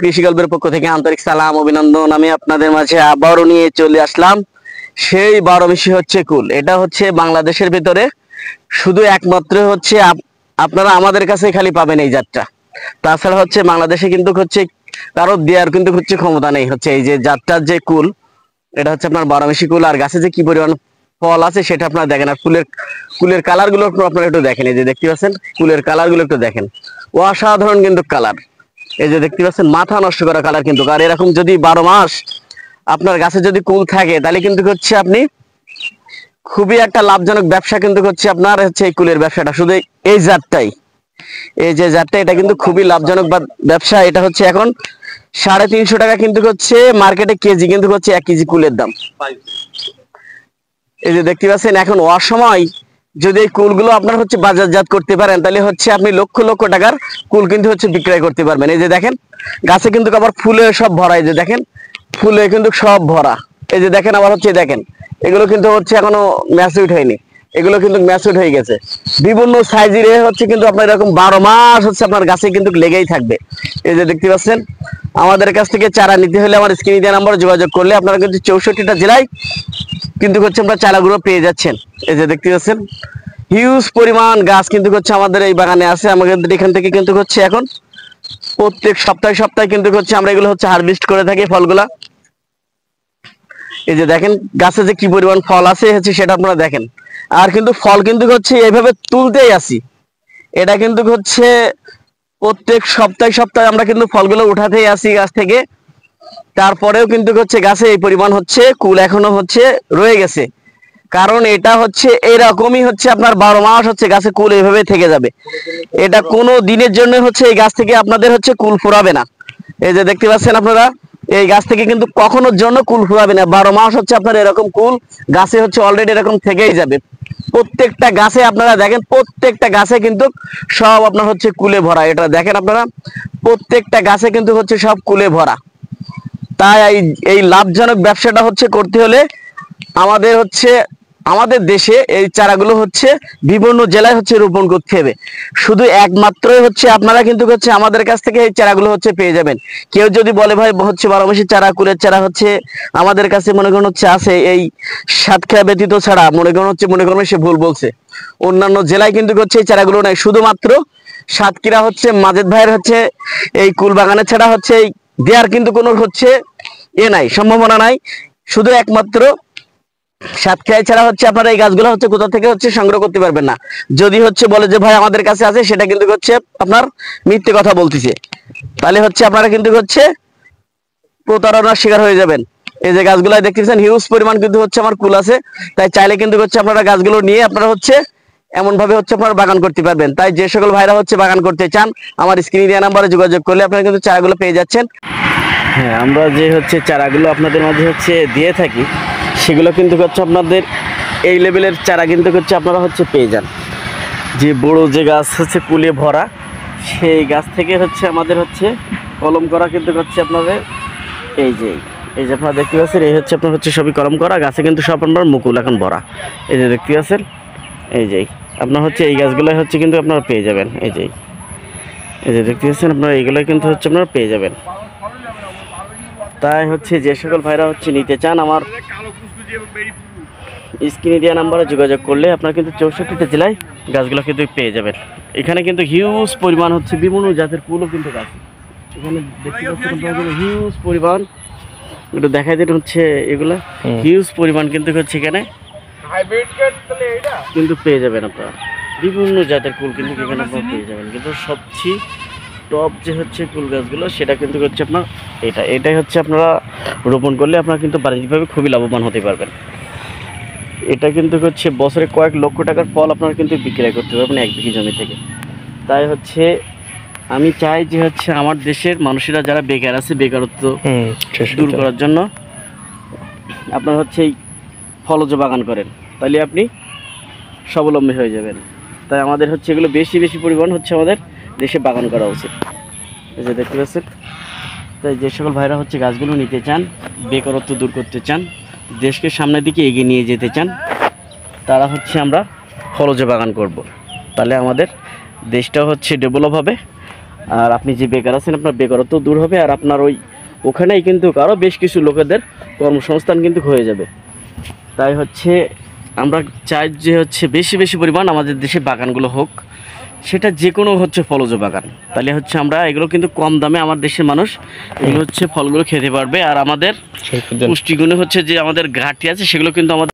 কৃষি গল্পের পক্ষ থেকে আন্তরিক সালাম অভিনন্দন। আমি আপনাদের মাঝে আবারও নিয়ে চলে আসলাম সেই 12 মিশি হচ্ছে কুল। এটা হচ্ছে বাংলাদেশের ভিতরে শুধু একমাত্র হচ্ছে আপনারা আমাদের কাছে খালি পাবেন এই জাতটা। তাছাড়া হচ্ছে বাংলাদেশে কিন্তু হচ্ছে কারো দেওয়ার কিন্তু হচ্ছে ক্ষমতা নেই। হচ্ছে এই যে জাতটার যে কুল, এটা হচ্ছে আপনার 12 মিশি কুল। আর গাছে যে কি পরিমাণ ফল আছে সেটা আপনারা দেখেন। আর কুলের কালার গুলো আপনারা একটু দেখেন। এই যে দেখতে পাচ্ছেন কুলের কালার গুলো একটু দেখেন, অসাধারণ কিন্তু কালার। এই যে দেখতে পাচ্ছেন মাথা নষ্ট করা কালার কিন্তু। আর এরকম যদি 12 মাস আপনার গাছে যদি কুল থাকে তাহলে কিন্তু হচ্ছে আপনি খুবই একটা লাভজনক ব্যবসা কিন্তু হচ্ছে আপনার হচ্ছে এই কুলের ব্যবসাটা। শুধু এই জাতটাই, এই যে জাতটা, এটা কিন্তু খুবই লাভজনক ব্যবসা। এটা হচ্ছে এখন 350 টাকা কিন্তু হচ্ছে মার্কেটে কেজি, কিন্তু হচ্ছে 1 কেজি কুলের দাম। এই যে দেখতে পাচ্ছেন এখন অসময় যদি এই কুলগুলো আপনার হচ্ছে বাজারজাত করতে পারেন তাহলে হচ্ছে আপনি লক্ষ লক্ষ টাকার কুল কিন্তু হচ্ছে বিক্রয় করতে পারবেন। এই যে দেখেন গাছে কিন্তু আবার ফুলে সব ভরা। এই যে দেখেন ফুলে কিন্তু সব ভরা। এই যে দেখেন আবার হচ্ছে দেখেন এগুলো কিন্তু হচ্ছে এখনো ম্যাচিউরড হয়নি, এগুলো কিন্তু ম্যাচিউরড হয়ে গেছে। বিভিন্ন সাইজের হচ্ছে কিন্তু আপনার এরকম 12 মাস হচ্ছে আপনার গাছে কিন্তু লেগেই থাকবে। এই যে দেখতে পাচ্ছেন আমাদের কাছ থেকে চারা নিতে হলে আমার স্ক্রিনে দেওয়া নাম্বারে যোগাযোগ করলে আপনারা কিন্তু 64টা জেলায় কিন্তু হচ্ছে আমরা চারাগুলো পেয়ে যাচ্ছেন। এই যে দেখতে পাচ্ছেন হিউজ পরিমাণ গাছ কিন্তু হচ্ছে আমাদের এই বাগানে আছে। আমাদের এখান থেকে কিন্তু হচ্ছে এখন প্রত্যেক সপ্তাহে সপ্তাহে কিন্তু হচ্ছে আমরা এগুলো হচ্ছে হারভেস্ট করে থাকি ফলগুলা। এই যে দেখেন গাছে যে কি পরিমাণ ফল আছে হচ্ছে সেটা আপনারা দেখেন। আর কিন্তু ফল কিন্তু হচ্ছে এইভাবে তুলতেই আসি, এটা কিন্তু হচ্ছে প্রত্যেক সপ্তাহে সপ্তাহে আমরা কিন্তু ফলগুলো উঠাতেই আসি গাছ থেকে। তারপরেও কিন্তু হচ্ছে গাছে এই পরিমাণ হচ্ছে কুল এখনো হচ্ছে রয়ে গেছে। কারণ এটা হচ্ছে এরকমই হচ্ছে আপনার 12 মাস হচ্ছে গাছে কুল এইভাবে থেকে যাবে। এটা কোনো দিনের জন্য হচ্ছে এই গাছ থেকে আপনাদের হচ্ছে কুল ফুরাবে না। এই যে দেখতে পাচ্ছেন আপনারা এই গাছ থেকে কিন্তু কখনোর জন্য কুল ফুরাবে না। 12 মাস হচ্ছে আপনার এরকম কুল গাছে হচ্ছে অলরেডি এরকম থেকেই যাবে। প্রত্যেকটা গাছে আপনারা দেখেন, প্রত্যেকটা গাছে কিন্তু সব আপনার হচ্ছে কুলে ভরা। এটা দেখেন আপনারা প্রত্যেকটা গাছে কিন্তু হচ্ছে সব কুলে ভরা। তাই এই লাভজনক ব্যবসাটা হচ্ছে করতে হলে আমাদের হচ্ছে আমাদের দেশে এই চারাগুলো হচ্ছে বিভিন্ন জেলায় হচ্ছে রোপণ করতে হবে। শুধু একমাত্রই হচ্ছে আপনারা কিন্তু হচ্ছে আমাদের কাছ থেকে এই চারাগুলো হচ্ছে পেয়ে যাবেন। কেউ যদি বলে ভাই হচ্ছে 12 মাসি চারা কুলের চারা হচ্ছে আমাদের কাছে মনে করেন হচ্ছে আছে, এই সাতক্ষীরা ব্যতীত ছাড়া মনে করেন সে ভুল বলছে। অন্যান্য জেলায় কিন্তু হচ্ছে এই চারাগুলো নাই, শুধুমাত্র সাতক্ষীরা হচ্ছে মাজেদ ভাইয়ের হচ্ছে এই কুল বাগানের ছাড়া হচ্ছে এই দেওয়ার কিন্তু কোনো হচ্ছে নাই, সম্ভাবনা নাই। শুধু একমাত্র সাতক্ষীরা ছাড়া হচ্ছে আপনারা এই গাছগুলো হচ্ছে কোথা থেকে হচ্ছে সংগ্রহ করতে পারবেন না। যদি হচ্ছে বলে যে ভাই আমাদের কাছে আছে, সেটা কিন্তু হচ্ছে আপনার মিথ্যে কথা বলতেছে। তাহলে হচ্ছে আপনারা কিন্তু হচ্ছে প্রতারণার শিকার হয়ে যাবেন। এই যে গাছগুলো দেখতেছেন হিউজ পরিমাণ কিন্তু হচ্ছে আমার কুল আছে। তাই চাইলে কিন্তু হচ্ছে আপনারা গাছগুলো নিয়ে আপনারা হচ্ছে এমন ভাবে হচ্ছে আপনারা বাগান করতে পারবেন। তাই যে সকল ভাইরা হচ্ছে বাগান করতে চান আমার স্ক্রিনে দেওয়া নাম্বারে যোগাযোগ করলে আপনারা কিন্তু চারাগুলো পেয়ে যাচ্ছেন। হ্যাঁ, আমরা যে হচ্ছে চারাগুলো আপনাদের মাঝে হচ্ছে দিয়ে থাকি সেগুলো কিন্তু হচ্ছে আপনাদের এই লেভেলের চারা কিন্তু হচ্ছে আপনারা হচ্ছে পেয়ে যান। যে বড় যে গাছ হচ্ছে কুলে ভরা সেই গাছ থেকে হচ্ছে আমাদের হচ্ছে কলম করা কিন্তু হচ্ছে আপনাদের এই যে আপনারা দেখতে পাচ্ছেন এই হচ্ছে আপনার হচ্ছে সবই কলম করা গাছে কিন্তু সব আপনার মুকুল এখন ভরা। এই যে দেখতে পাচ্ছেন এই যে আপনার হচ্ছে এই গাছগুলো হচ্ছে কিন্তু আপনারা পেয়ে যাবেন। এই যে দেখতে পাচ্ছেন আপনারা এইগুলোই কিন্তু হচ্ছে আপনারা পেয়ে যাবেন। তাই হচ্ছে যে সকল ভাইরা হচ্ছে নিতে চান আমার স্ক্রিনে দেওয়া নাম্বারে যোগাযোগ করলে আপনারা কিন্তু 64টা জেলায় গাছগুলো কিন্তু পেয়ে যাবেন। এখানে কিন্তু হিউজ পরিমাণ হচ্ছে বিভিন্ন জাতের ফুলও কিন্তু গাছ এখানে দেখতে পাচ্ছেন হিউজ পরিমাণ। একটু দেখাই দিন হচ্ছে এগুলো হিউজ পরিমাণ কিন্তু হচ্ছে এখানে কিন্তু পেয়ে যাবেন আপনারা বিভিন্ন জাতের ফুল কিন্তু এখানে আপনারা পেয়ে যাবেন। কিন্তু সবচেয়ে টপ যে হচ্ছে ফুল গাছগুলো সেটা কিন্তু হচ্ছে আপনার এটাই হচ্ছে আপনারা রোপণ করলে আপনারা কিন্তু বাণিজ্যিকভাবে খুবই লাভবান হতে পারবেন। এটা কিন্তু হচ্ছে বছরে কয়েক লক্ষ টাকার ফল আপনারা কিন্তু বিক্রয় করতে পারবেন 1 বিঘি জমি থেকে। তাই হচ্ছে আমি চাই যে হচ্ছে আমার দেশের মানুষেরা যারা বেকার আছে বেকারত্ব দূর করার জন্য আপনারা হচ্ছে এই ফলজ বাগান করেন, তাহলে আপনি স্বাবলম্বী হয়ে যাবেন। তাই আমাদের হচ্ছে এগুলো বেশি পরিমাণ হচ্ছে আমাদের দেশে বাগান করা উচিত। এই যে দেখতে পাচ্ছেন, তাই যে সকল ভাইরা হচ্ছে গাছগুলো নিতে চান, বেকারত্ব দূর করতে চান, দেশকে সামনের দিকে এগিয়ে নিয়ে যেতে চান, তারা হচ্ছে আমরা ফলজ বাগান করব। তাহলে আমাদের দেশটাও হচ্ছে ডেভেলপ হবে আর আপনি যে বেকার আছেন আপনার বেকারত্ব দূর হবে, আর আপনার ওখানেই কিন্তু আরও বেশ কিছু লোকেদের কর্মসংস্থান কিন্তু হয়ে যাবে। তাই হচ্ছে আমরা চাই যে হচ্ছে বেশি বেশি পরিমাণ আমাদের দেশে বাগানগুলো হোক, সেটা যে কোনো হচ্ছে ফলজ বাগান। তাহলে হচ্ছে আমরা এগুলো কিন্তু কম দামে আমার দেশের মানুষ এগুলো হচ্ছে ফলগুলো খেতে পারবে, আর আমাদের পুষ্টিগুণে হচ্ছে যে আমাদের ঘাটতি আছে সেগুলো কিন্তু আমাদের